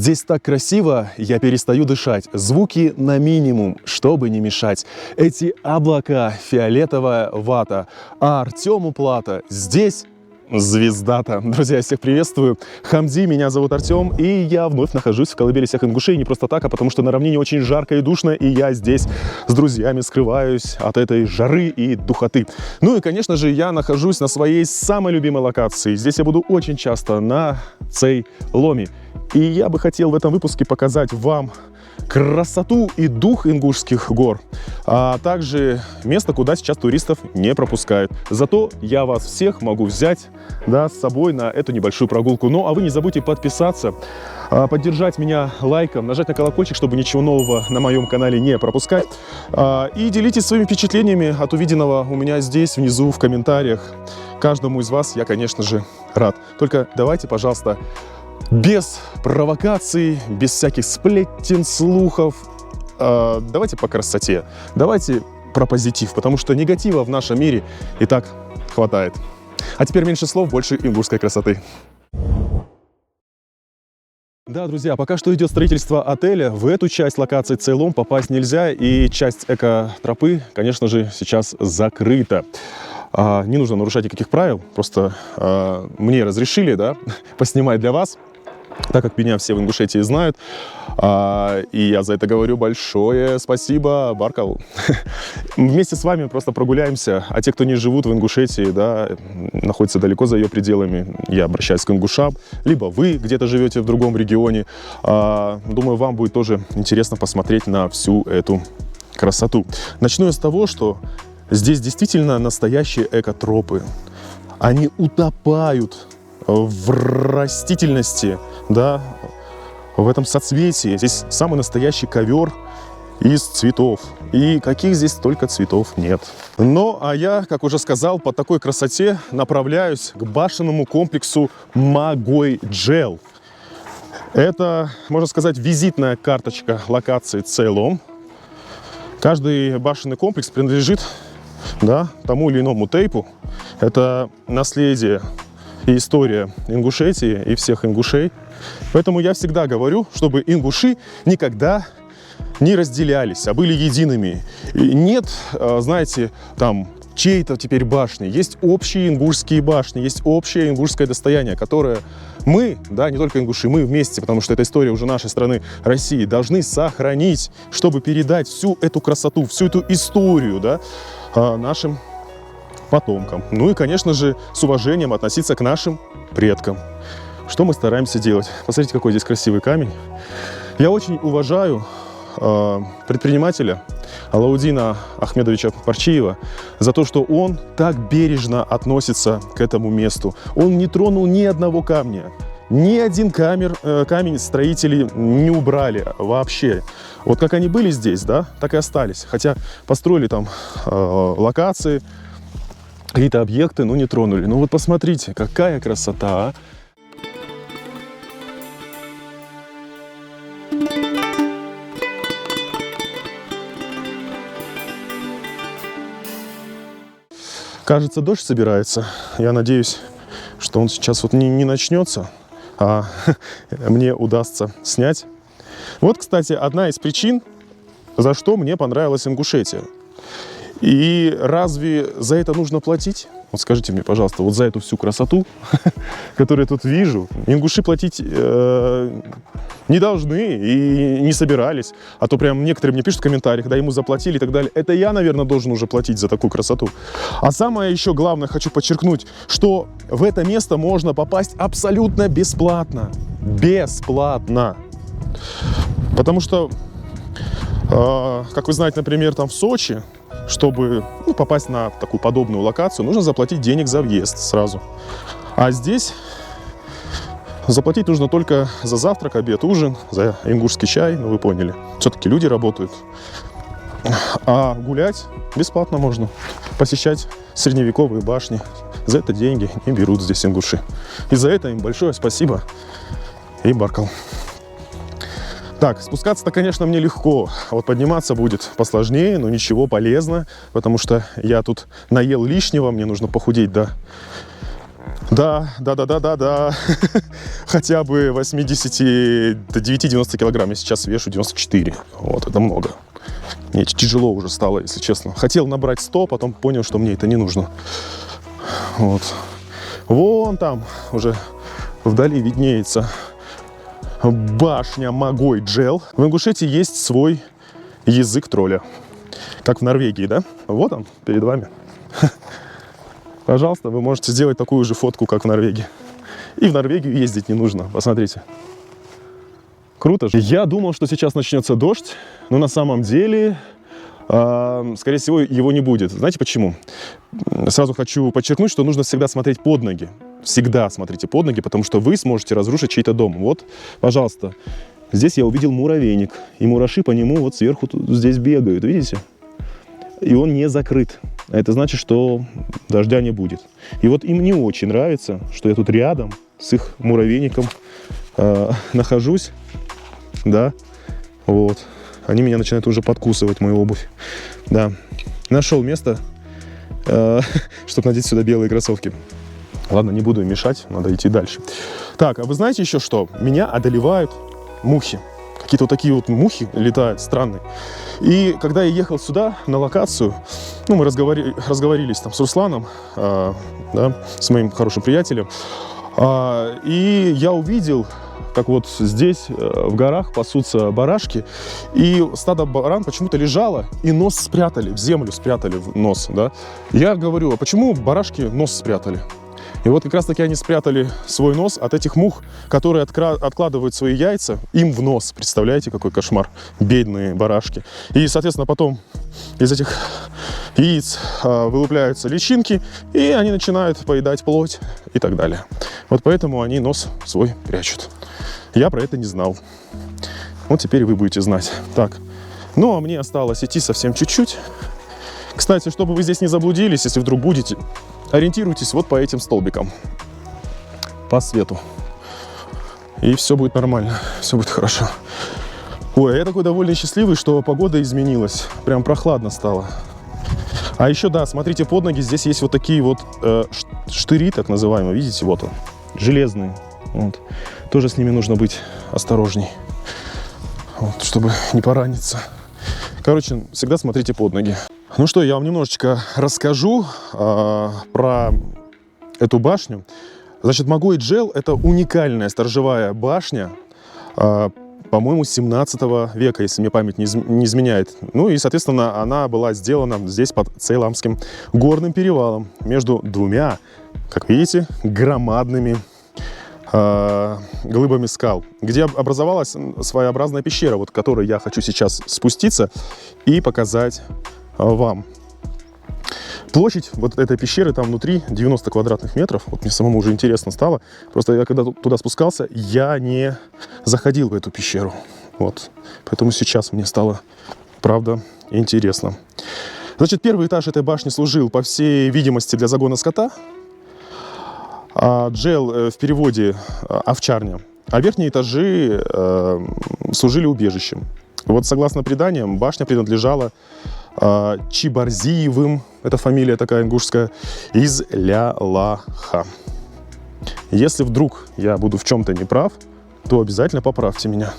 Здесь так красиво, я перестаю дышать. Звуки на минимум, чтобы не мешать. Эти облака, фиолетовая вата, а Артему Плата здесь звезда-то. Друзья, я всех приветствую. Хамди, меня зовут Артем, и я вновь нахожусь в колыбели всех ингушей. Не просто так, а потому что на равнине очень жарко и душно, и я здесь с друзьями скрываюсь от этой жары и духоты. Ну и, конечно же, я нахожусь на своей самой любимой локации. Здесь я буду очень часто, на Цейломе. И я бы хотел в этом выпуске показать вам красоту и дух ингушских гор, а также место, куда сейчас туристов не пропускают. Зато я вас всех могу взять, да, с собой на эту небольшую прогулку. Ну, а вы не забудьте подписаться, поддержать меня лайком, нажать на колокольчик, чтобы ничего нового на моем канале не пропускать. И делитесь своими впечатлениями от увиденного у меня здесь, внизу, в комментариях. Каждому из вас я, конечно же, рад. Только давайте, пожалуйста, без провокаций, без всяких сплетен, слухов. Давайте по красоте, давайте про позитив, потому что негатива в нашем мире и так хватает. А теперь меньше слов, больше ингушской красоты. Да, друзья, пока что идет строительство отеля. В эту часть локации Цейлом попасть нельзя, и часть эко-тропы, конечно же, сейчас закрыта. Не нужно нарушать никаких правил, просто мне разрешили, да, поснимать для вас, так как меня все в Ингушетии знают, и я за это говорю большое спасибо, Баркал. Вместе с вами просто прогуляемся, а те, кто не живут в Ингушетии, да, находятся далеко за ее пределами, я обращаюсь к ингушам, либо вы где-то живете в другом регионе, думаю, вам будет тоже интересно посмотреть на всю эту красоту. Начну я с того, что здесь действительно настоящие экотропы. Они утопают в растительности, да, в этом соцветии. Здесь самый настоящий ковер из цветов. И каких здесь только цветов нет. Ну, а я, как уже сказал, по такой красоте направляюсь к башенному комплексу Магойджел. Это, можно сказать, визитная карточка локации Цейлом. Каждый башенный комплекс принадлежит, да, тому или иному тейпу. Это наследие и история Ингушетии и всех ингушей. Поэтому я всегда говорю, чтобы ингуши никогда не разделялись, а были едиными. И нет, знаете, там чьей-то теперь башни. Есть общие ингушские башни, есть общее ингушское достояние, которое мы, да, не только ингуши, мы вместе, потому что это история уже нашей страны, России, должны сохранить, чтобы передать всю эту красоту, всю эту историю, да, нашим потомкам. Ну и, конечно же, с уважением относиться к нашим предкам. Что мы стараемся делать? Посмотрите, какой здесь красивый камень. Я очень уважаю предпринимателя Алаудина Ахмедовича Парчиева за то, что он так бережно относится к этому месту. Он не тронул ни одного камня. Ни один камень строители не убрали вообще. Вот как они были здесь, да, так и остались. Хотя построили там локации, какие-то объекты, но не тронули. Ну вот посмотрите, какая красота, а! Кажется, дождь собирается. Я надеюсь, что он сейчас вот не начнется, а мне удастся снять. Вот, кстати, одна из причин, за что мне понравилась Ингушетия. И разве за это нужно платить? Вот скажите мне, пожалуйста, вот за эту всю красоту, которую я тут вижу, ингуши платить не должны и не собирались. А то прям некоторые мне пишут в комментариях, да, ему заплатили и так далее. Это я, наверное, должен уже платить за такую красоту. А самое еще главное, хочу подчеркнуть, что в это место можно попасть абсолютно бесплатно. Бесплатно. Потому что, как вы знаете, например, там в Сочи, чтобы попасть на такую подобную локацию, нужно заплатить денег за въезд сразу. А здесь заплатить нужно только за завтрак, обед, ужин, за ингушский чай, ну вы поняли. Все-таки люди работают. А гулять бесплатно можно. Посещать средневековые башни. За это деньги не берут здесь ингуши. И за это им большое спасибо и Баркал. Так, спускаться-то, конечно, мне легко, а вот подниматься будет посложнее, но ничего, полезно, потому что я тут наел лишнего, мне нужно похудеть до Да. Хотя бы 89-90 килограмм. Я сейчас вешу 94. Вот, это много. Мне тяжело уже стало, если честно. Хотел набрать 100, потом понял, что мне это не нужно. Вот. Вон там уже вдали виднеется башня Магой-Джел. В Ингушетии есть свой язык тролля. Как в Норвегии, да? Вот он, перед вами. Пожалуйста, вы можете сделать такую же фотку, как в Норвегии. И в Норвегию ездить не нужно. Посмотрите. Круто же. Я думал, что сейчас начнется дождь, но на самом деле, скорее всего, его не будет. Знаете почему? Сразу хочу подчеркнуть, что нужно всегда смотреть под ноги. Всегда смотрите под ноги, потому что вы сможете разрушить чей-то дом. Вот, пожалуйста. Здесь я увидел муравейник. И мураши по нему вот сверху здесь бегают. Видите? И он не закрыт. А это значит, что дождя не будет. И вот им не очень нравится, что я тут рядом с их муравейником нахожусь. Да, вот. Они меня начинают уже подкусывать, мою обувь. Да. Нашел место, чтобы надеть сюда белые кроссовки. Ладно, не буду им мешать, надо идти дальше. Так, а вы знаете еще что? Меня одолевают мухи. Какие-то вот такие вот мухи летают странные. И когда я ехал сюда, на локацию, ну, мы разговорились там с Русланом, да, с моим хорошим приятелем, и я увидел, как вот здесь в горах пасутся барашки, и стадо баран почему-то лежало, и нос спрятали, в землю спрятали в нос, да. Я говорю, а почему барашки нос спрятали? И вот как раз-таки они спрятали свой нос от этих мух, которые откладывают свои яйца им в нос. Представляете, какой кошмар? Бедные барашки. И, соответственно, потом из этих яиц вылупляются личинки, и они начинают поедать плоть и так далее. Вот поэтому они нос свой прячут. Я про это не знал. Вот теперь вы будете знать. Так, ну а мне осталось идти совсем чуть-чуть. Кстати, чтобы вы здесь не заблудились, если вдруг будете, ориентируйтесь вот по этим столбикам. По свету. И все будет нормально, все будет хорошо. Ой, я такой довольно счастливый, что погода изменилась. Прям прохладно стало. А еще, да, смотрите под ноги, здесь есть вот такие вот штыри, так называемые, видите, вот он, железные. Вот. Тоже с ними нужно быть осторожней, вот, чтобы не пораниться. Короче, всегда смотрите под ноги. Ну что, я вам немножечко расскажу про эту башню. Значит, Магой-Джел – это уникальная сторожевая башня, по-моему, 17 века, если мне память не изменяет. Ну и, соответственно, она была сделана здесь под Цейламским горным перевалом между двумя, как видите, громадными глыбами скал, где образовалась своеобразная пещера, вот, в которой я хочу сейчас спуститься и показать вам. Площадь вот этой пещеры там внутри 90 квадратных метров. Вот мне самому уже интересно стало. Просто я когда туда спускался, я не заходил в эту пещеру. Вот. Поэтому сейчас мне стало, правда, интересно. Значит, первый этаж этой башни служил, по всей видимости, для загона скота. Джел в переводе овчарня. А верхние этажи служили убежищем. Вот согласно преданиям, башня принадлежала Чибарзиевым, это фамилия такая ингушская, из Лялаха. Если вдруг я буду в чем-то неправ, то обязательно поправьте меня.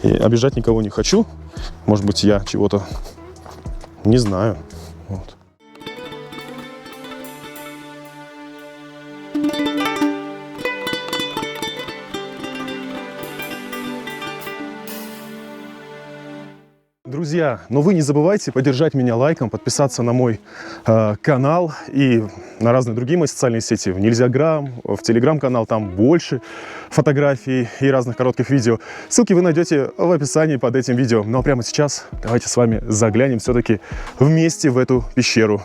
И обижать никого не хочу. Может быть, я чего-то не знаю. Вот. Друзья, но вы не забывайте поддержать меня лайком, подписаться на мой канал и на разные другие мои социальные сети. В Нельзяграм, в Телеграм-канал, там больше фотографий и разных коротких видео. Ссылки вы найдете в описании под этим видео. Ну а прямо сейчас давайте с вами заглянем все-таки вместе в эту пещеру.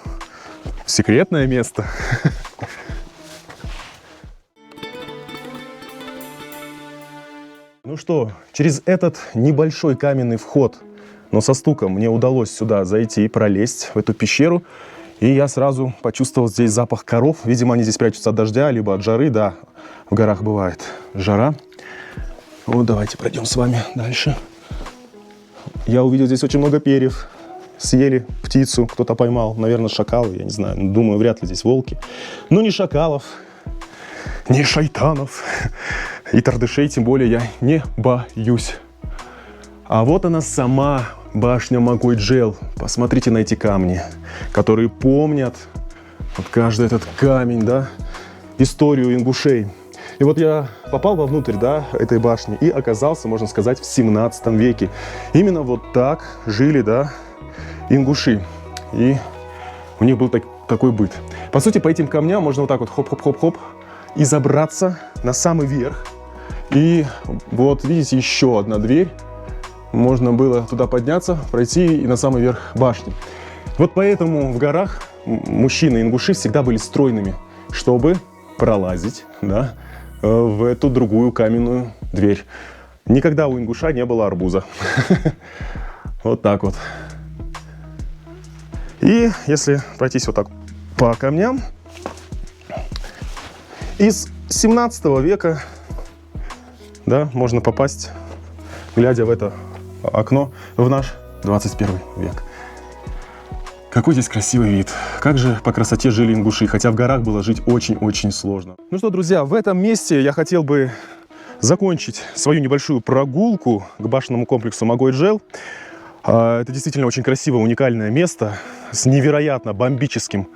Секретное место. Ну что, через этот небольшой каменный вход, но со стуком, мне удалось сюда зайти и пролезть в эту пещеру. И я сразу почувствовал здесь запах коров. Видимо, они здесь прячутся от дождя, либо от жары. Да, в горах бывает жара. Вот давайте пройдем с вами дальше. Я увидел здесь очень много перьев. Съели птицу, кто-то поймал. Наверное, шакалы, я не знаю. Думаю, вряд ли здесь волки. Но не шакалов. ни шайтанов, и тардышей тем более я не боюсь. А вот она сама, башня Могой-Джел. Посмотрите на эти камни, которые помнят, вот каждый этот камень, да, историю ингушей. И вот я попал вовнутрь, да, этой башни и оказался, можно сказать, в 17 веке. Именно вот так жили, да, ингуши. И у них был такой быт. По сути, по этим камням можно вот так вот хоп-хоп-хоп-хоп и забраться на самый верх. И вот видите, еще одна дверь. Можно было туда подняться, пройти и на самый верх башни. Вот поэтому в горах мужчины-ингуши всегда были стройными, чтобы пролазить, да, в эту другую каменную дверь. Никогда у ингуша не было арбуза. Вот так вот. И если пройтись вот так по камням, из 17 века, да, можно попасть, глядя в это окно, в наш 21 век. Какой здесь красивый вид. Как же по красоте жили ингуши, хотя в горах было жить очень-очень сложно. Ну что, друзья, в этом месте я хотел бы закончить свою небольшую прогулку к башенному комплексу Могой-Джел. Это действительно очень красивое, уникальное место с невероятно бомбическим,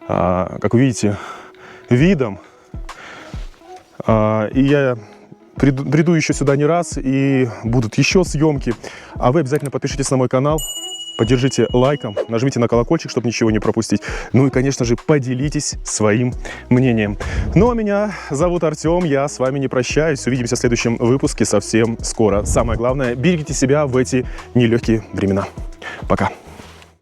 как вы видите, видом. И я приду еще сюда не раз, и будут еще съемки. А вы обязательно подпишитесь на мой канал, поддержите лайком, нажмите на колокольчик, чтобы ничего не пропустить. Ну и, конечно же, поделитесь своим мнением. Ну а меня зовут Артем, я с вами не прощаюсь. Увидимся в следующем выпуске совсем скоро. Самое главное, берегите себя в эти нелегкие времена. Пока.